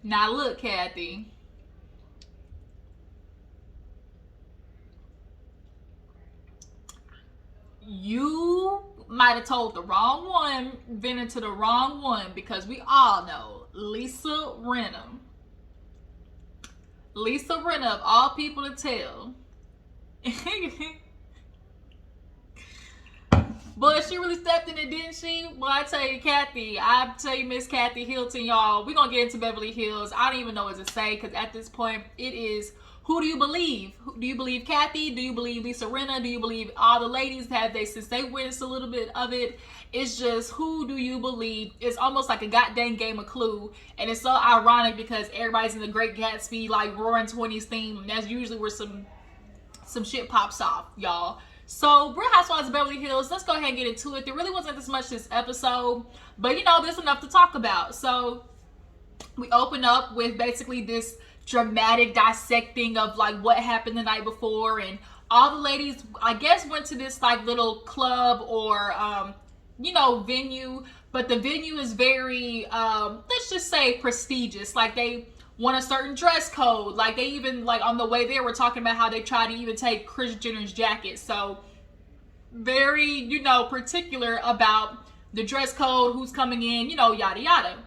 Now look, Kathy. You might have told the wrong one, vented to the wrong one, because we all know Lisa Rinna. Lisa Rinna, of all people to tell. But she really stepped in it, didn't she? Well, I tell you, Kathy, I tell you, Miss Kathy Hilton, y'all, we're going to get into Beverly Hills. I don't even know what to say, because at this point, it is, who do you believe? Do you believe Kathy? Do you believe Lisa Rinna? Do you believe all the ladies? Have they, since they witnessed a little bit of it? It's just, who do you believe? It's almost like a goddamn game of Clue. And it's so ironic because everybody's in the Great Gatsby, like, Roaring Twenties theme. And that's usually where some shit pops off, y'all. So, Real Housewives of Beverly Hills, let's go ahead and get into it. There really wasn't this much this episode, but you know, there's enough to talk about. So, we open up with basically this dramatic dissecting of like what happened the night before, and all the ladies, I guess, went to this like little club or, you know, venue, but the venue is very, let's just say prestigious. Like they want a certain dress code. Like they even, like on the way there, were talking about how they tried to even take Kris Jenner's jacket. So very, you know, particular about the dress code, who's coming in, you know, yada yada.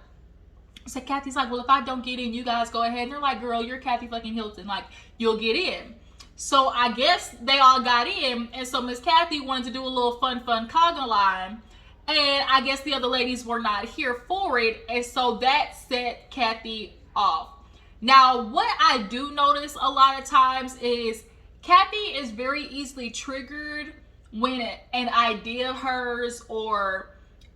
So Kathy's like, well, if I don't get in, you guys go ahead. And they're like, girl, you're Kathy fucking Hilton. Like, you'll get in. So I guess they all got in. And so Miss Kathy wanted to do a little fun conga line. And I guess the other ladies were not here for it. And so that set Kathy off. Now, what I do notice a lot of times is Kathy is very easily triggered when an idea of hers, or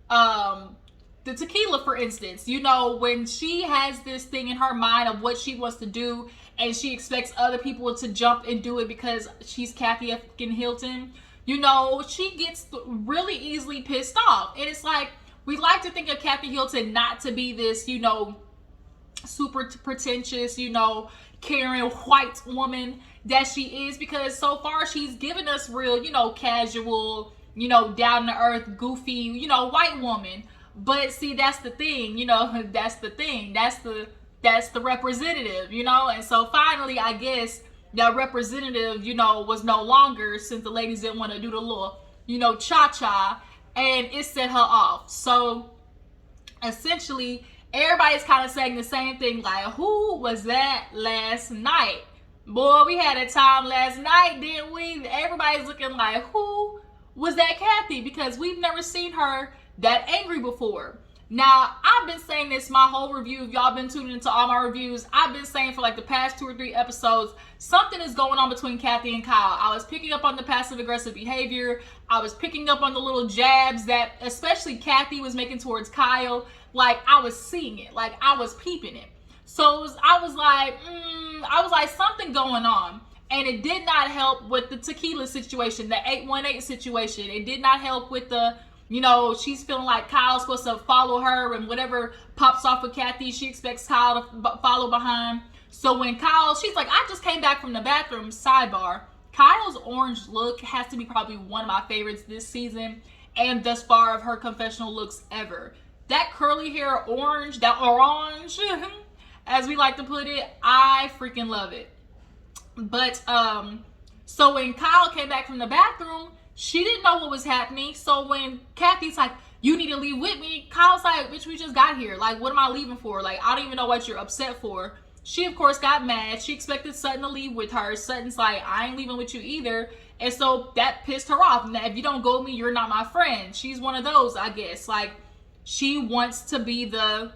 the tequila, for instance, you know, when she has this thing in her mind of what she wants to do and she expects other people to jump and do it because she's Kathy fucking Hilton, you know, she gets really easily pissed off. And it's like, we like to think of Kathy Hilton not to be this, you know, super pretentious, you know, caring white woman that she is, because so far she's given us real, you know, casual, you know, down to earth, goofy, you know, white woman. But see, that's the thing, you know, that's the thing, that's the representative, you know. And so finally, I guess that representative, you know, was no longer, since the ladies didn't want to do the little, you know, cha-cha, and it set her off. So essentially, everybody's kind of saying the same thing, like, who was that last night? Boy, we had a time last night, didn't we? Everybody's looking like, who was that Kathy? Because we've never seen her that angry before. Now, I've been saying this my whole review. If y'all been tuning into all my reviews, I've been saying for like the past 2 or 3 episodes, something is going on between Kathy and Kyle. I was picking up on the passive aggressive behavior. I was picking up on the little jabs that especially Kathy was making towards Kyle. Like, I was seeing it. Like, I was peeping it. So I was like, something going on. And it did not help with the tequila situation, the 818 situation. It did not help with the, you know, she's feeling like Kyle's supposed to follow her, and whatever pops off with Kathy, she expects Kyle to follow behind. So when Kyle, she's like, I just came back from the bathroom, sidebar. Kyle's orange look has to be probably one of my favorites this season, and thus far of her confessional looks ever. That curly hair orange, that orange, as we like to put it, I freaking love it. But, so when Kyle came back from the bathroom, she didn't know what was happening. So when Kathy's like, you need to leave with me, Kyle's like, bitch, we just got here. Like, what am I leaving for? Like, I don't even know what you're upset for. She, of course, got mad. She expected Sutton to leave with her. Sutton's like, I ain't leaving with you either. And so that pissed her off. Now, if you don't go with me, you're not my friend. She's one of those, I guess. Like, she wants to be the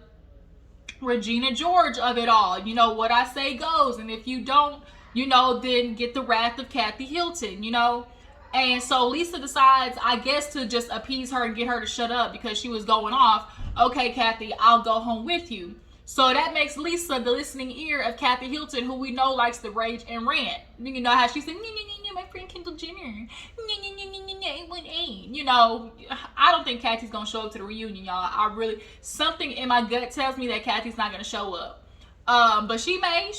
Regina George of it all. You know, what I say goes. And if you don't, you know, then get the wrath of Kathy Hilton, you know. And so Lisa decides, I guess, to just appease her and get her to shut up because she was going off. Okay, Kathy, I'll go home with you. So that makes Lisa the listening ear of Kathy Hilton, who we know likes to rage and rant. You know how she said, my friend Kendall Jenner, you know, I don't think Kathy's going to show up to the reunion, y'all. Something in my gut tells me that Kathy's not going to show up. But she may,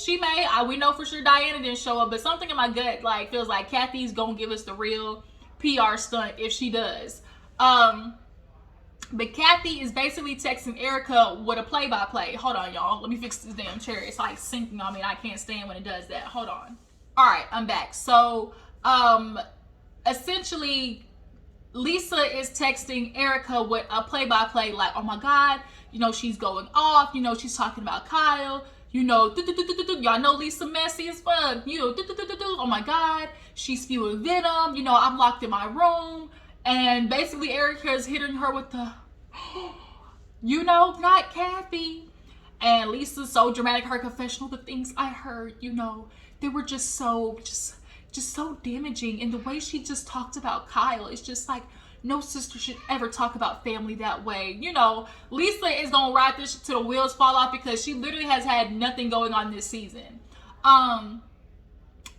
we know for sure Diana didn't show up, but something in my gut, like, feels like Kathy's gonna give us the real PR stunt if she does. But Kathy is basically texting Erika with a play-by-play. Hold on, y'all. Let me fix this damn chair. It's like sinking on me, and I can't stand when it does that. Hold on. All right, I'm back. So, essentially, Lisa is texting Erika with a play-by-play, like, oh my God, she's going off. She's talking about Kyle. Y'all know Lisa messy as fuck. Oh my God, she's spewing venom. I'm locked in my room. And basically Erika is hitting her with the, not Kathy. And Lisa's so dramatic, her confessional, the things I heard, they were just so damaging. And the way she just talked about Kyle, it's just like, no sister should ever talk about family that way. Lisa is gonna ride this to the wheels fall off because she literally has had nothing going on this season.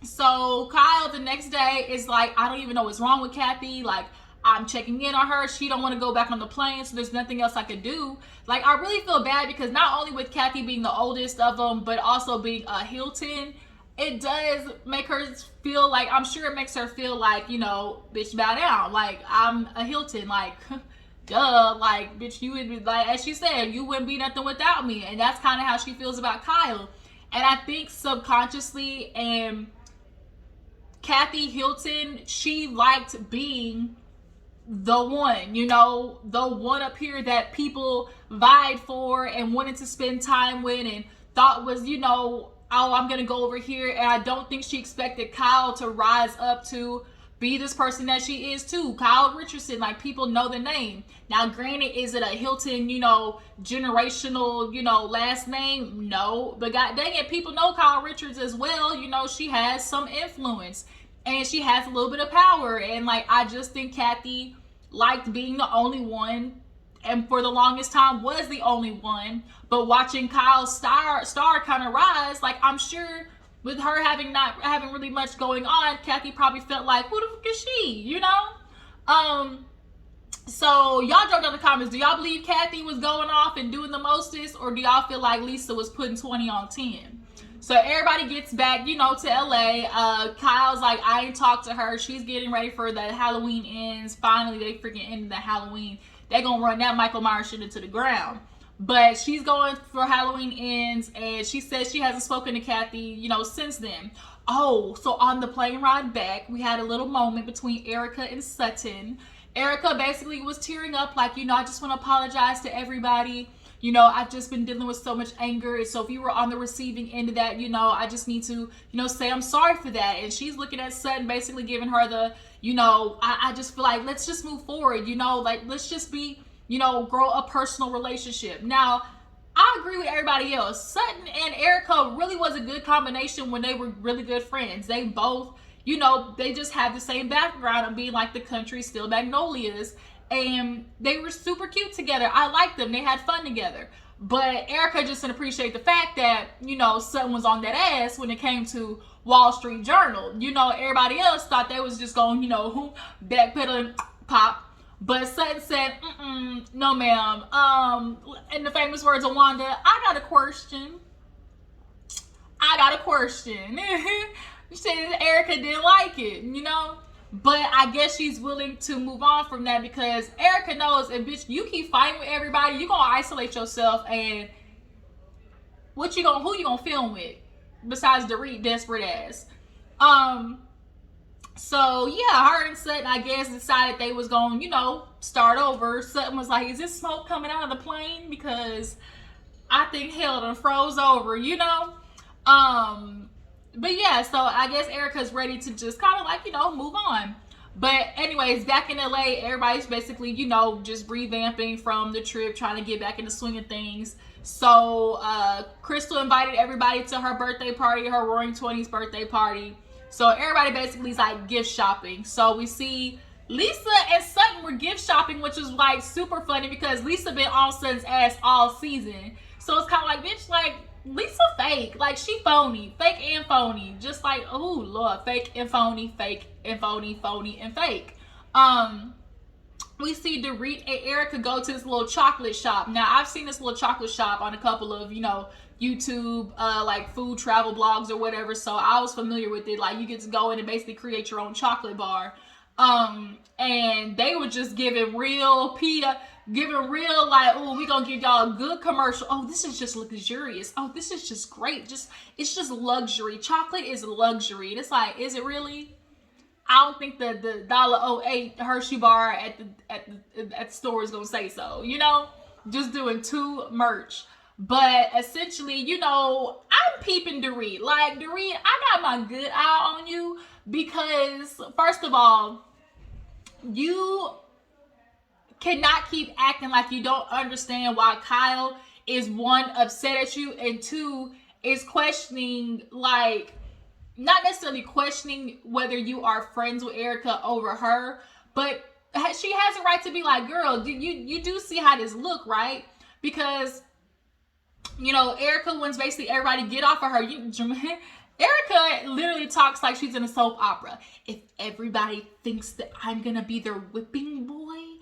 So Kyle the next day is like, I don't even know what's wrong with Kathy. Like, I'm checking in on her. She don't want to go back on the plane, so there's nothing else I could do. Like, I really feel bad because not only with Kathy being the oldest of them, but also being a Hilton, it does make her feel like, I'm sure it makes her feel like, bitch, bow down. Like, I'm a Hilton. Like, duh. Like, bitch, you would be, like, as she said, you wouldn't be nothing without me. And that's kind of how she feels about Kyle. And I think subconsciously, and Kathy Hilton, she liked being the one, the one up here that people vied for and wanted to spend time with and thought was, oh, I'm going to go over here. And I don't think she expected Kyle to rise up to be this person that she is too. Kyle Richardson, like, people know the name. Now, granted, is it a Hilton, generational, last name? No. But god dang it, people know Kyle Richards as well. She has some influence and she has a little bit of power. And like, I just think Kathy liked being the only one, and for the longest time was the only one. But watching Kyle's star kind of rise, like, I'm sure with her not having really much going on, Kathy probably felt like, who the fuck is she? So y'all drop down in the comments. Do y'all believe Kathy was going off and doing the mostest, or do y'all feel like Lisa was putting 20 on 10? So everybody gets back, to LA. Kyle's like, I ain't talked to her. She's getting ready for the Halloween ends. Finally, they freaking ended the Halloween. They're going to run that Michael Myers shit into the ground. But she's going for Halloween ends, and she says she hasn't spoken to Kathy, since then. Oh, so on the plane ride back, we had a little moment between Erika and Sutton. Erika basically was tearing up like, I just want to apologize to everybody. I've just been dealing with so much anger. So if you were on the receiving end of that, I just need to, say I'm sorry for that. And she's looking at Sutton, basically giving her the, I just feel like, let's just move forward, like, let's just be, grow a personal relationship. Now, I agree with everybody else. Sutton and Erika really was a good combination when they were really good friends. They both, they just have the same background of being like the country Steel Magnolias. And they were super cute together. I liked them. They had fun together. But Erika just didn't appreciate the fact that, Sutton was on that ass when it came to Wall Street Journal. Everybody else thought they was just going, backpedaling pop. But Sutton said, no ma'am. In the famous words of Wanda, I got a question. She said Erika didn't like it, But I guess she's willing to move on from that because Erika knows if, bitch, you keep fighting with everybody, you're going to isolate yourself, and who you going to film with besides Dorit desperate ass? So, yeah, her and Sutton, I guess, decided they was going to, start over. Sutton was like, is this smoke coming out of the plane? Because I think hell done froze over, But yeah, so I guess Erika's ready to just kind of like, move on. But anyways, back in LA, everybody's basically, just revamping from the trip, trying to get back into swing of things. So Crystal invited everybody to her birthday party, her Roaring 20s birthday party. So everybody basically is like gift shopping. So we see Lisa and Sutton were gift shopping, which was like super funny because Lisa been on Sutton's ass all season. So it's kind of like, bitch, like, Lisa fake. Like, she phony. Fake and phony. Just like, oh, Lord. Fake and phony. Fake and phony. Phony and fake. We see Dorit and Erika go to this little chocolate shop. Now, I've seen this little chocolate shop on a couple of, YouTube, like, food travel blogs or whatever. So, I was familiar with it. Like, you get to go in and basically create your own chocolate bar. And they were just giving real giving real like, oh, we gonna give y'all a good commercial. Oh, this is just luxurious. Oh, this is just great. It's just luxury. Chocolate is luxury. And it's like, is it really? I don't think the $1.08 Hershey bar at the store is gonna say so. You know, just doing too merch. But essentially, you know, I'm peeping Dorit. Like, Dorit, I got my good eye on you because, first of all, you cannot keep acting like you don't understand why Kyle is, one, upset at you, and two, is questioning, like, not necessarily questioning whether you are friends with Erika over her, but she has a right to be like, girl, you do see how this look, right? Because, you know, Erika wants basically everybody get off of her. Erika literally talks like she's in a soap opera. If everybody thinks that I'm gonna be their whipping boy,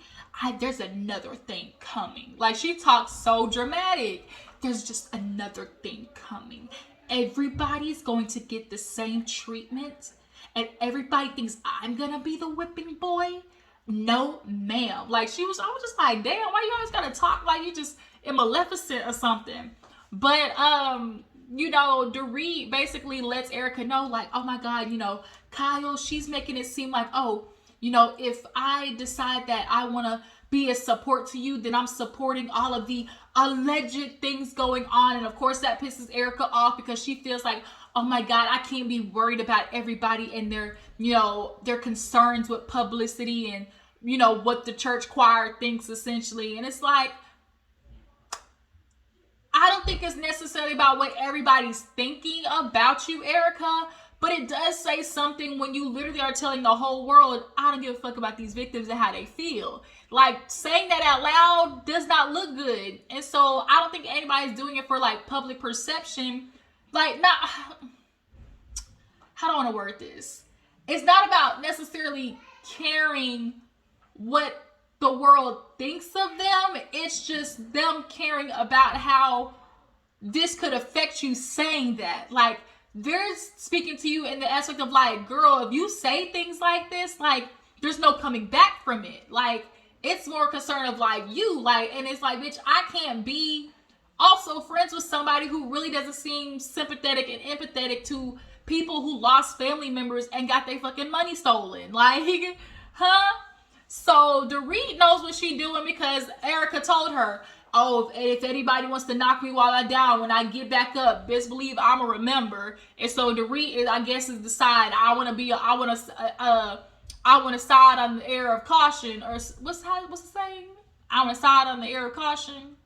there's another thing coming. Like, she talks so dramatic. There's just another thing coming. Everybody's going to get the same treatment, and everybody thinks I'm gonna be the whipping boy. No, ma'am. Like, I was just like, damn, why you always gotta talk like you just in Maleficent or something? But you know, Dorit basically lets Erika know, like, oh my God, you know, Kyle, she's making it seem like, oh, you know, if I decide that I want to be a support to you, then I'm supporting all of the alleged things going on. And of course that pisses Erika off because she feels like, oh my God, I can't be worried about everybody and their, you know, their concerns with publicity and, you know, what the church choir thinks essentially. And it's like, I don't think it's necessarily about what everybody's thinking about you, Erika, but it does say something when you literally are telling the whole world, I don't give a fuck about these victims and how they feel. Like, saying that out loud does not look good. And so I don't think anybody's doing it for like public perception. Like, not, how do I want to word this? It's not about necessarily caring what the world thinks of them. It's just them caring about how this could affect you saying that. Like, they're speaking to you in the aspect of like, girl, if you say things like this, like, there's no coming back from it. Like, it's more concern of like you, like, and it's like, bitch, I can't be also friends with somebody who really doesn't seem sympathetic and empathetic to people who lost family members and got their fucking money stolen. Like, huh? So Dorit knows what she's doing because Erika told her, oh, if anybody wants to knock me while I down, when I get back up, best believe I'ma remember. And so Dorit, I guess, is the side. I want to side on the air of caution, or what's the saying? I want to side on the air of caution.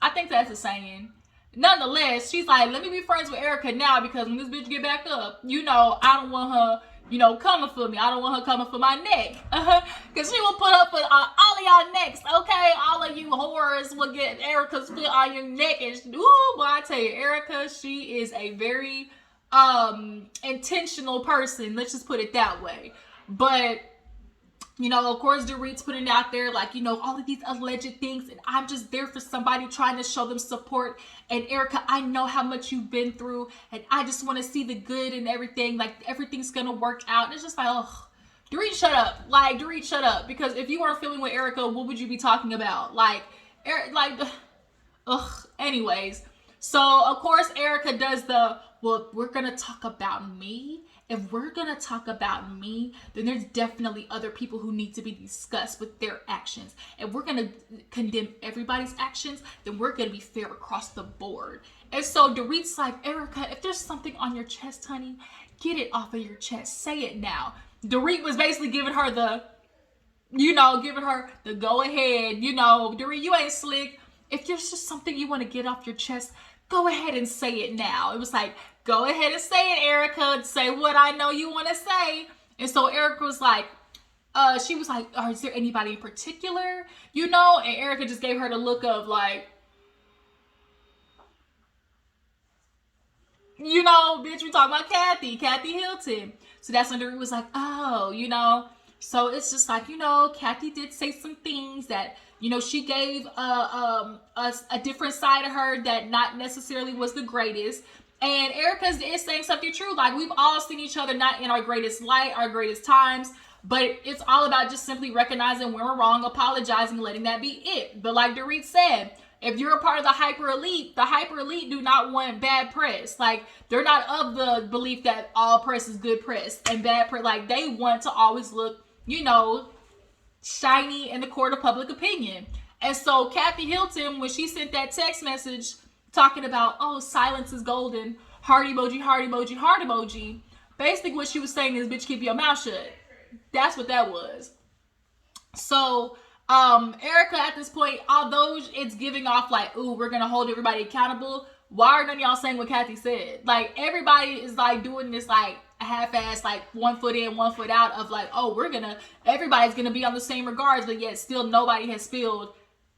I think that's the saying. Nonetheless, she's like, let me be friends with Erika now because when this bitch get back up, you know, I don't want her, you know, coming for me. I don't want her coming for my neck. Because she will put up with all of y'all necks, okay? All of you whores will get Erika's foot on your neck. And, ooh, boy, I tell you, Erika, she is a very intentional person. Let's just put it that way. But, you know, of course, Dorit's putting it out there, like, you know, all of these alleged things, and I'm just there for somebody trying to show them support. And Erika, I know how much you've been through, and I just want to see the good and everything. Like, everything's gonna work out. And it's just like, oh, Dorit, shut up. Like, Dorit, shut up. Because if you weren't feeling with Erika, what would you be talking about? Like, anyways. So, of course, Erika does the, well, we're gonna talk about me. If we're going to talk about me, then there's definitely other people who need to be discussed with their actions. If we're going to condemn everybody's actions, then we're going to be fair across the board. And so Dorit's like, Erika, if there's something on your chest, honey, get it off of your chest. Say it now. Dorit was basically giving her the, you know, go ahead. You know, Dorit, you ain't slick. If there's just something you want to get off your chest, go ahead and say it now. It was like, go ahead and say it, Erika. Say what I know you want to say. And so Erika was like, she was like, oh, is there anybody in particular? You know? And Erika just gave her the look of like, you know, bitch, we talking about Kathy Hilton. So that's when Dorit was like, oh, you know. So it's just like, you know, Kathy did say some things that, you know, she gave a different side of her that not necessarily was the greatest. And Erika is saying something true. Like, we've all seen each other not in our greatest light, our greatest times. But it's all about just simply recognizing when we're wrong, apologizing, letting that be it. But like Dorit said, if you're a part of the hyper elite do not want bad press. Like, they're not of the belief that all press is good press and bad press. Like, they want to always look, shiny in the court of public opinion. And so Kathy Hilton, when she sent that text message talking about, oh, silence is golden, heart emoji, heart emoji, heart emoji, basically what she was saying is, bitch, keep your mouth shut. That's what that was. So Erika at this point, although it's giving off like, ooh, we're gonna hold everybody accountable, why are none of y'all saying what Kathy said? Like, everybody is like doing this like half-ass, like 1 foot in, 1 foot out of like, oh, everybody's gonna be on the same regards, but yet still nobody has spilled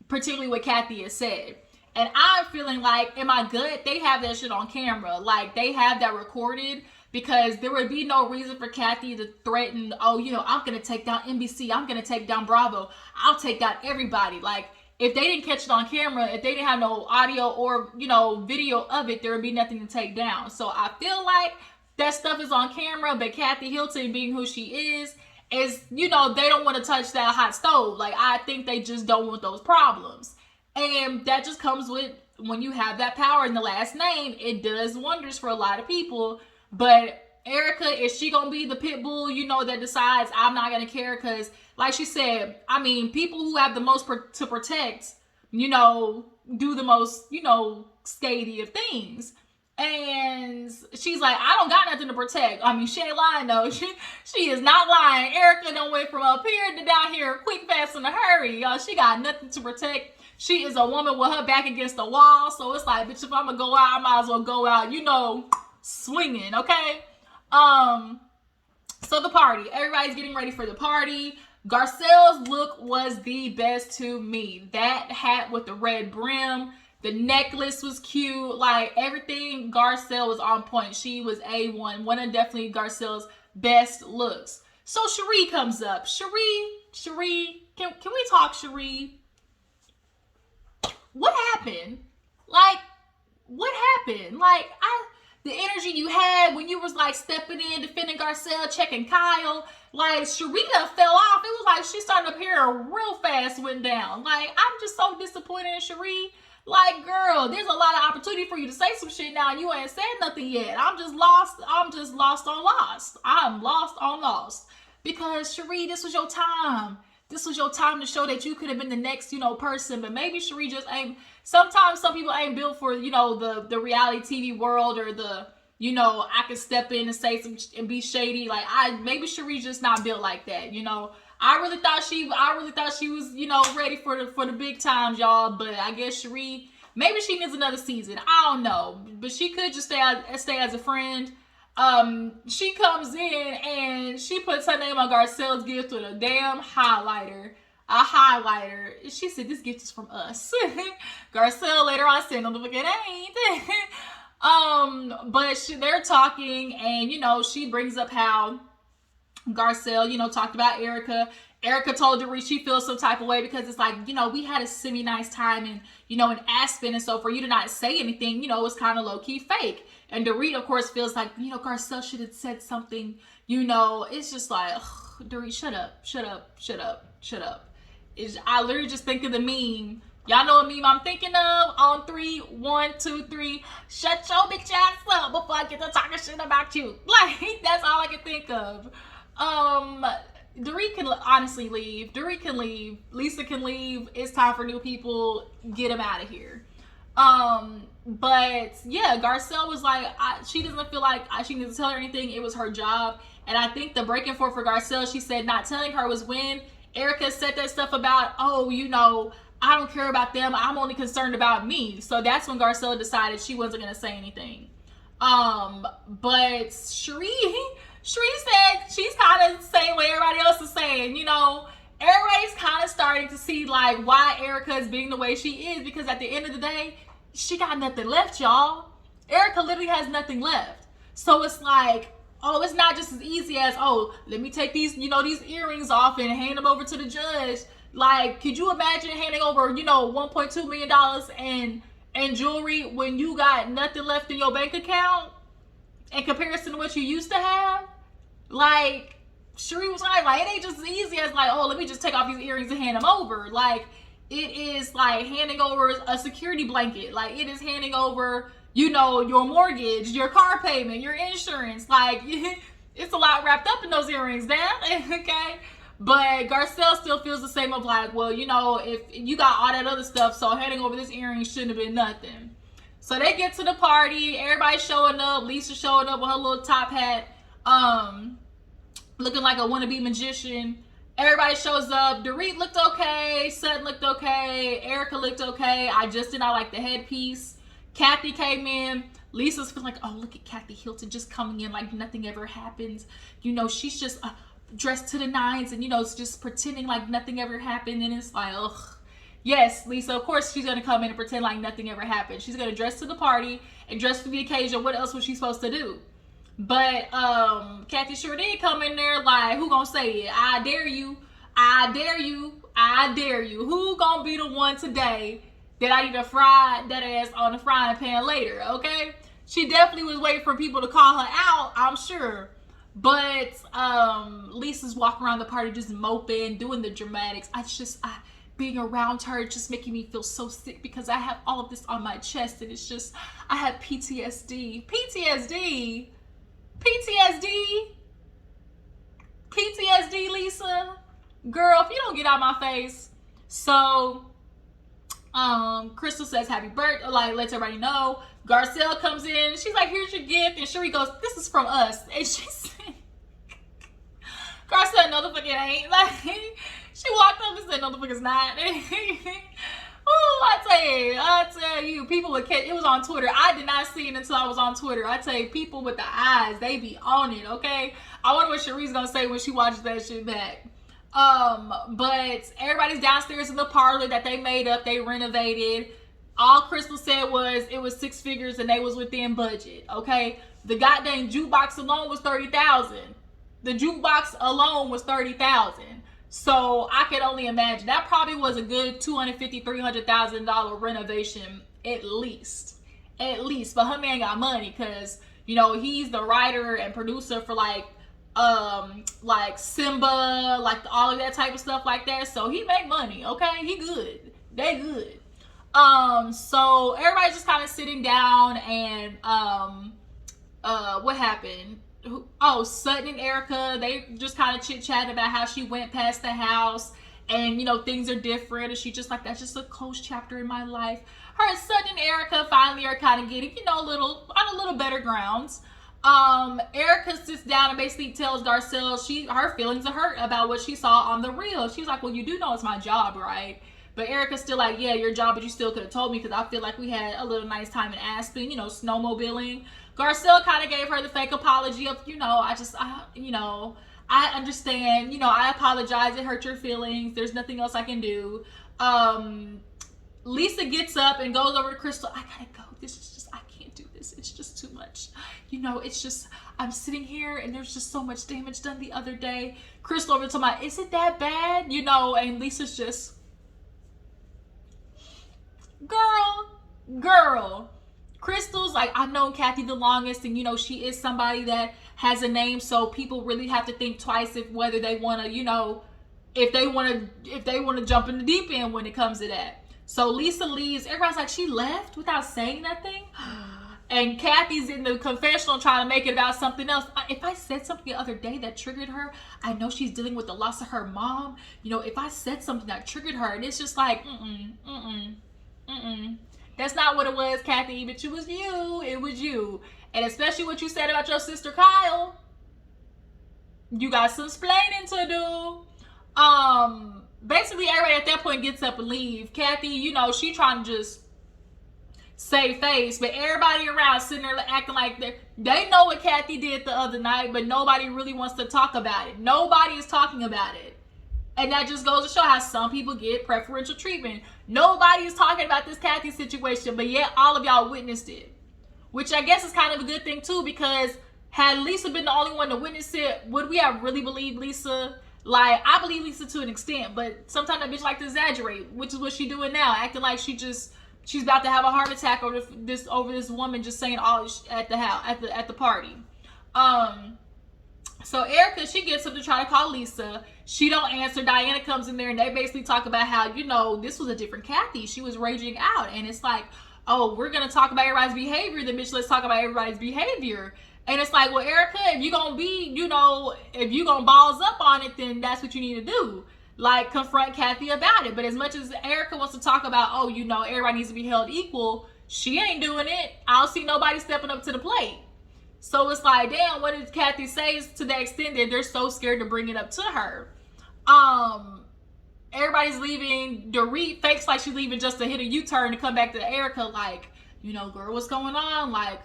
particularly what Kathy has said. And I'm feeling like, in my gut, they have that shit on camera. Like, they have that recorded, because there would be no reason for Kathy to threaten, oh, I'm going to take down NBC. I'm going to take down Bravo. I'll take down everybody. Like, if they didn't catch it on camera, if they didn't have no audio or, video of it, there would be nothing to take down. So I feel like that stuff is on camera, but Kathy Hilton, being who she is, they don't want to touch that hot stove. Like, I think they just don't want those problems. And that just comes with, when you have that power in the last name, it does wonders for a lot of people. But Erika, is she gonna be the pit bull, that decides I'm not gonna care? Because, like she said, I mean, people who have the most to protect, do the most, skady of things. And she's like, I don't got nothing to protect. I mean, she ain't lying though. She is not lying. Erika done went from up here to down here quick, fast, in a hurry. She got nothing to protect. She is a woman with her back against the wall. So it's like, bitch, if I'm gonna go out, I might as well go out, swinging, okay? So the party. Everybody's getting ready for the party. Garcelle's look was the best to me. That hat with the red brim, the necklace was cute. Like, everything Garcelle was on point. She was A1. One of definitely Garcelle's best looks. So Cherie comes up. Cherie, can we talk, Cherie? What happened? Like, what happened? Like, the energy you had when you was like stepping in, defending Garcelle, checking Kyle, like, Sharita fell off. It was like she started up here real fast, went down. Like, I'm just so disappointed in Cherie. Like, girl, there's a lot of opportunity for you to say some shit now and you ain't said nothing yet. I'm just lost on lost. I'm lost on lost. Because Cherie, this was your time. This was your time to show that you could have been the next, person. But maybe Cherie just ain't. Sometimes some people ain't built for, the reality TV world, or the, I can step in and say some and be shady. Like, maybe Cherie's just not built like that. I really thought she was, ready for the big times, y'all. But I guess Cherie, maybe she needs another season. I don't know. But she could just stay as a friend. She comes in and she puts her name on Garcelle's gift with a damn highlighter. A highlighter. She said, this gift is from us. Garcelle later on said, no, it ain't. But they're talking, and, she brings up how Garcelle, talked about Erika. Erika told Dorit she feels some type of way because it's like, we had a semi-nice time in Aspen. And so for you to not say anything, it's kind of low-key fake. And Dorit, of course, feels like, Garcelle should have said something, It's just like, ugh, Dorit, shut up. I literally just think of the meme. Y'all know what meme I'm thinking of? On 3, 1, 2, 3. Shut your bitch ass up before I get to talking shit about you. Like, that's all I can think of. Dorit can honestly leave. Dorit can leave. Lisa can leave. It's time for new people. Get them out of here. But yeah, Garcelle was like, she doesn't feel like she needs to tell her anything. It was her job. And I think the breaking point for Garcelle, she said not telling her, was when Erika said that stuff about, I don't care about them. I'm only concerned about me. So that's when Garcelle decided she wasn't going to say anything. But Cherie said she's kind of saying what everybody else is saying. Everybody's kind of starting to see like why Erika is being the way she is, because at the end of the day, she got nothing left, y'all. Erika literally has nothing left. So it's like, oh, it's not just as easy as, oh, let me take these, these earrings off and hand them over to the judge. Like, could you imagine handing over, $1.2 million and jewelry when you got nothing left in your bank account in comparison to what you used to have? Like, Cherie was right, like, it ain't just as easy as like, oh, let me just take off these earrings and hand them over. Like, it is like handing over a security blanket. Like, it is handing over, you know, your mortgage, your car payment, your insurance. Like, it's a lot wrapped up in those earrings, damn. Okay. But Garcelle still feels the same of like, well, you know, if you got all that other stuff, so handing over this earring shouldn't have been nothing. So they get to the party, everybody's showing up, Lisa showing up with her little top hat, looking like a wannabe magician. Everybody shows up. Dorit looked okay, Sutton looked okay, Erika looked okay. I just did not like the headpiece. Kathy came in. Lisa's feeling like, oh, look at Kathy Hilton just coming in like nothing ever happens. You know, she's just dressed to the nines and, you know, it's just pretending like nothing ever happened. And it's like, ugh. Yes, Lisa, of course she's going to come in and pretend like nothing ever happened. She's going to dress to the party and dress for the occasion. What else was she supposed to do? But Kathy sure did come in there like, who gonna say it? I dare you. I dare you. I dare you. Who gonna be the one today that I need to fry that ass on the frying pan later, okay? She definitely was waiting for people to call her out, I'm sure. But Lisa's walking around the party just moping, doing the dramatics. Being around her just making me feel so sick because I have all of this on my chest and it's just, I have PTSD. PTSD? PTSD? PTSD, Lisa? Girl, if you don't get out my face. So, Crystal says happy birthday, like lets everybody know. Garcelle comes in, she's like, here's your gift. And Cherie goes, this is from us. And she said, Garcelle, no the fuck it ain't. Like, she walked up and said, no the fuck it's not. Ooh, I tell you, people would catch, it was on Twitter. I did not see it until I was on Twitter. I tell you, people with the eyes, they be on it, okay? I wonder what Cherie's gonna say when she watches that shit back. But everybody's downstairs in the parlor that they made up, they renovated. All Crystal said was it was 6 figures and they was within budget, okay? The goddamn jukebox alone was $30,000. The jukebox alone was $30,000. So I could only imagine that probably was a good $250,000, $300,000 renovation at least. But her man got money because, you know, he's the writer and producer for like Simba, like all of that type of stuff like that. So he make money, okay? He good. They good. So everybody's just kind of sitting down and what happened? Oh, Sutton and Erika, they just kind of chit-chatted about how she went past the house and, you know, things are different. And she just like, that's just a closed chapter in my life. Her and Sutton and Erika finally are kind of getting, you know, on a little better grounds. Erika sits down and basically tells Garcelle her feelings are hurt about what she saw on the reel. She's like, well, you do know it's my job, right? But Erika's still like, yeah, your job, but you still could have told me because I feel like we had a little nice time in Aspen, you know, snowmobiling. Garcelle kind of gave her the fake apology of, you know, I understand, you know, I apologize, it hurt your feelings, there's nothing else I can do. Lisa gets up and goes over to Crystal. I gotta go, this is just, I can't do this, it's just too much. You know, it's just, I'm sitting here and there's just so much damage done the other day. Crystal over to my, is it that bad? You know, and Lisa's just, girl. Crystal's like, I've known Kathy the longest, and you know, she is somebody that has a name, so people really have to think twice if whether they want to, you know, if they want to jump in the deep end when it comes to that. So Lisa leaves. Everybody's like, she left without saying nothing. And Kathy's in the confessional trying to make it about something else. If I said something the other day that triggered her, I know she's dealing with the loss of her mom. You know, if I said something that triggered her, and it's just like, That's not what it was, Kathy, but it was you. It was you. And especially what you said about your sister Kyle. You got some splaining to do. Basically, everybody at that point gets up and leave. Kathy, you know, she trying to just save face, but everybody around sitting there acting like they know what Kathy did the other night, but nobody really wants to talk about it. Nobody is talking about it. And that just goes to show how some people get preferential treatment. Nobody is talking about this Kathy situation, but yet all of y'all witnessed it. Which I guess is kind of a good thing too, because had Lisa been the only one to witness it, would we have really believed Lisa? Like, I believe Lisa to an extent, but sometimes that bitch like to exaggerate, which is what she doing now, acting like she's about to have a heart attack over this woman just saying all at the house, at the party. So Erika, she gets up to try to call Lisa. She don't answer. Diana comes in there and they basically talk about how, you know, this was a different Kathy. She was raging out. And it's like, oh, we're going to talk about everybody's behavior. Then bitch, let's talk about everybody's behavior. And it's like, well, Erika, if you're going to be, you know, if you're going to balls up on it, then that's what you need to do. Like, confront Kathy about it. But as much as Erika wants to talk about, oh, you know, everybody needs to be held equal, she ain't doing it. I don't see nobody stepping up to the plate. So it's like, damn, what did Kathy say to the extent that they're so scared to bring it up to her? Everybody's leaving. Dorit fakes like she's leaving just to hit a U-turn to come back to Erika like, you know, girl, what's going on? Like,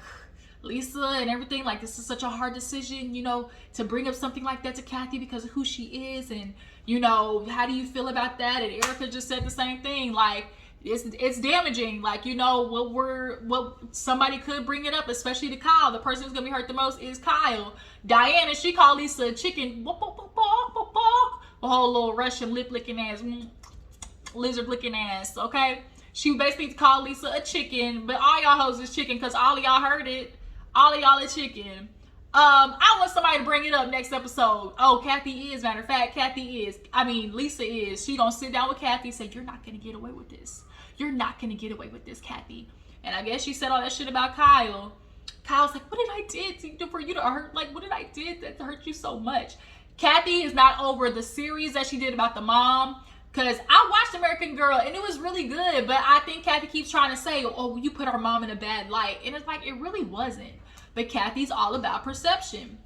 Lisa and everything, like, this is such a hard decision, you know, to bring up something like that to Kathy because of who she is. And, you know, how do you feel about that? And Erika just said the same thing. Like, it's damaging. Like, you know, what somebody could bring it up, especially to Kyle. The person who's gonna be hurt the most is Kyle. Diana, she called Lisa a chicken. A whole little Russian lip licking ass, lizard licking ass. Okay, she basically called Lisa a chicken, but all y'all hoes is chicken because all of y'all heard it. All of y'all are chicken. I want somebody to bring it up next episode. Oh, Kathy is, matter of fact, Lisa is. She gonna sit down with Kathy and say, you're not gonna get away with this. You're not gonna get away with this, Kathy. And I guess she said all that shit about Kyle. Kyle's like, what did I do for you to hurt? Like, what did I do that hurt you so much? Kathy is not over the series that she did about the mom. Because I watched American Girl and it was really good. But I think Kathy keeps trying to say, oh, you put our mom in a bad light. And it's like, it really wasn't. But Kathy's all about perception.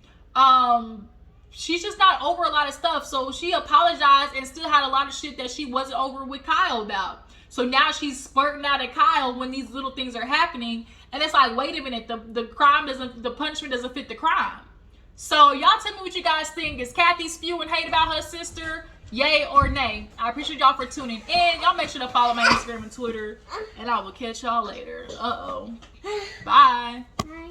She's just not over a lot of stuff. So she apologized and still had a lot of shit that she wasn't over with Kyle about. So now she's spurting out at Kyle when these little things are happening. And it's like, wait a minute, the punishment doesn't fit the crime. So y'all tell me what you guys think. Is Kathy spewing hate about her sister? Yay or nay? I appreciate y'all for tuning in. Y'all make sure to follow my Instagram and Twitter. And I will catch y'all later. Uh-oh. Bye. Bye.